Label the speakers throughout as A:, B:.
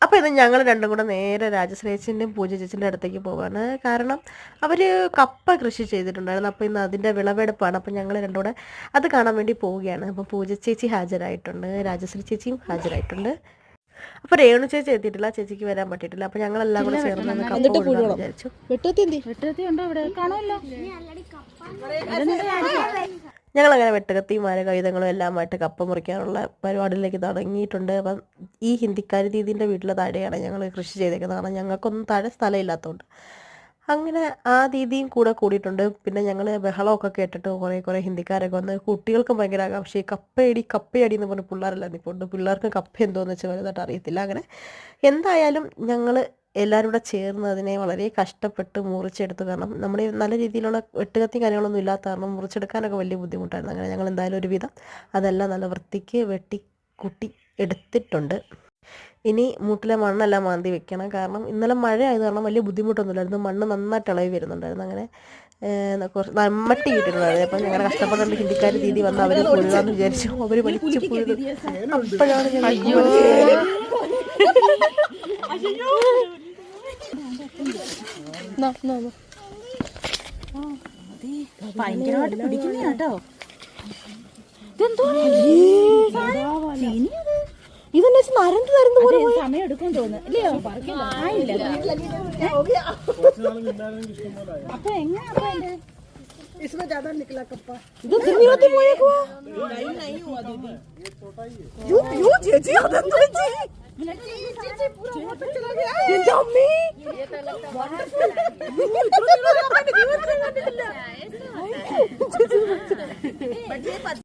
A: അപ്പോൾ ഇത് ഞങ്ങൾ രണ്ടും കൂടെ നേരെ രാജശ്രീച്ചിൻ്റെയും പൂജ ചേച്ചിൻ്റെ അടുത്തേക്ക് പോവാണ്. കാരണം അവർ കപ്പ കൃഷി ചെയ്തിട്ടുണ്ടായിരുന്നു. അപ്പോൾ ഇന്ന് അതിൻ്റെ വിളവെടുപ്പാണ്. അപ്പോൾ ഞങ്ങൾ രണ്ടും കൂടെ അത് കാണാൻ വേണ്ടി പോവുകയാണ്. അപ്പോൾ പൂജ ചേച്ചി ഹാജരായിട്ടുണ്ട്, രാജശ്രീ ചേച്ചിയും ഹാജരായിട്ടുണ്ട്. അപ്പോൾ രേണു ചേച്ചി എത്തിയിട്ടില്ല, ചേച്ചിക്ക് വരാൻ പറ്റിയിട്ടില്ല. അപ്പോൾ ഞങ്ങളെല്ലാം കൂടെ ചേർന്ന് കപ്പ കൊടുക്കാൻ വിചാരിച്ചു. ഞങ്ങളങ്ങനെ വെട്ടുകത്തിയും മരകൈതങ്ങളും എല്ലാമായിട്ട് കപ്പ മുറിക്കാനുള്ള പരിപാടിയിലേക്ക് തുടങ്ങിയിട്ടുണ്ട്. അപ്പം ഈ ഹിന്ദിക്കാരി ദീദിൻ്റെ വീട്ടിലെ താഴെയാണ് ഞങ്ങൾ കൃഷി ചെയ്തേക്കുന്നത്. കാരണം ഞങ്ങൾക്കൊന്നും താഴെ സ്ഥലമില്ലാത്തതുകൊണ്ട് അങ്ങനെ ആ ദീദിയും കൂടെ കൂടിയിട്ടുണ്ട്. പിന്നെ ഞങ്ങൾ ബഹളമൊക്കെ കേട്ടിട്ട് കുറേ ഹിന്ദിക്കാരൊക്കെ വന്ന് കുട്ടികൾക്കും ഭയങ്കര ആകാംക്ഷ. കപ്പയടി എന്ന് പറഞ്ഞ് പിള്ളേരെല്ലാം നിൽപ്പുണ്ട്. പിള്ളേർക്ക് കപ്പ എന്തോന്ന് വെച്ചാൽ വലുതായിട്ട് അറിയത്തില്ല. അങ്ങനെ എന്തായാലും ഞങ്ങൾ എല്ലാവരും കൂടെ ചേർന്ന് അതിനെ വളരെ കഷ്ടപ്പെട്ട് മുറിച്ചെടുത്തു. കാരണം നമ്മുടെ നല്ല രീതിയിലുള്ള വെട്ടുകത്തി കാര്യങ്ങളൊന്നും ഇല്ലാത്ത കാരണം മുറിച്ചെടുക്കാനൊക്കെ വലിയ ബുദ്ധിമുട്ടായിരുന്നു. അങ്ങനെ ഞങ്ങൾ എന്തായാലും ഒരുവിധം അതെല്ലാം നല്ല വൃത്തിക്ക് കുട്ടി എടുത്തിട്ടുണ്ട്. ഇനി മൂട്ടിലെ മണ്ണെല്ലാം മാന്തി വെക്കണം. കാരണം ഇന്നലെ മഴ ആയത് കാരണം വലിയ ബുദ്ധിമുട്ടൊന്നുമില്ലായിരുന്നു. മണ്ണ് നന്നായിട്ട് ഇളകി വരുന്നുണ്ടായിരുന്നു. അങ്ങനെ കുറച്ച് മട്ടി കിട്ടിയിട്ടുണ്ടായിരുന്നു. അപ്പം ഞങ്ങളുടെ കഷ്ടപ്പെട്ടുകൊണ്ട് ഹിന്ദിക്കാർ ദീദി വന്ന് അവർ പുഴുകാന്ന് വിചാരിച്ചു. അവർ വലിച്ചു പുഴുത്. അപ്പോഴാണ്
B: ഭയങ്കരമായിട്ട് പിടിക്കുന്ന കേട്ടോ.
A: ഇതെന്നെ നരണ്ട് തരുന്ന പോലെ
B: സമയം എടുക്കും തോന്നുന്നു ഇല്ലയോ? അപ്പൊ എങ്ങനെയാ
C: इसमें ज्यादा निकला कप्पा
A: ഇത് തിന്നിയോത്തി പോയേക്കുവാ. യോ ചേച്ചി അതെന്താ എന്റെ അമ്മേ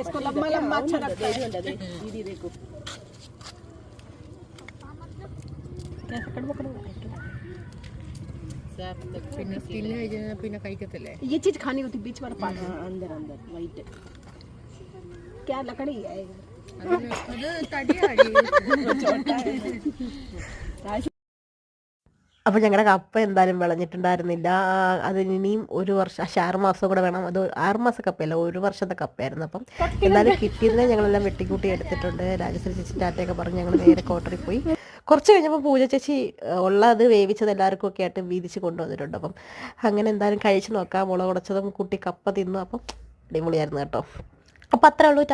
C: इसको लंबा लंबा अच्छा लगता है।
B: दीदी देखो പിന്നെ കഴിക്കത്തില്ലേ?
C: ये चीज खानी होती बीच वाला पार्ट अंदर अंदर वाइट क्या लकड़ी है
B: അത് തടിയാടി.
A: അപ്പോൾ ഞങ്ങളുടെ കപ്പ എന്തായാലും വിളഞ്ഞിട്ടുണ്ടായിരുന്നില്ല. അതിനിയും ഒരു വർഷം 6 മാസം കൂടെ വേണം. അത് 6 മാസം കപ്പയല്ല, 1 വർഷത്തെ കപ്പയായിരുന്നു. അപ്പം എന്തായാലും കിട്ടിയതിനെ ഞങ്ങളെല്ലാം വെട്ടിക്കൂട്ടി എടുത്തിട്ടുണ്ട്. രാജശ്രീ ചേച്ചി ടാറ്റയൊക്കെ പറഞ്ഞ് ഞങ്ങൾ നേരെ കോട്ടറിൽ പോയി. കുറച്ച് കഴിഞ്ഞപ്പോൾ പൂജ ചേച്ചി ഉള്ളത് വേവിച്ചത് എല്ലാവർക്കും ഒക്കെ ആയിട്ട് വീതിച്ച് കൊണ്ടുവന്നിട്ടുണ്ട്. അപ്പം അങ്ങനെ എന്തായാലും കഴിച്ച് നോക്കാം. മുളക് ഉടച്ചതും കുട്ടി കപ്പ തിന്നു. അപ്പം അടിപൊളിയായിരുന്നു കേട്ടോ. അപ്പം അത്രേ ഉള്ളൂ.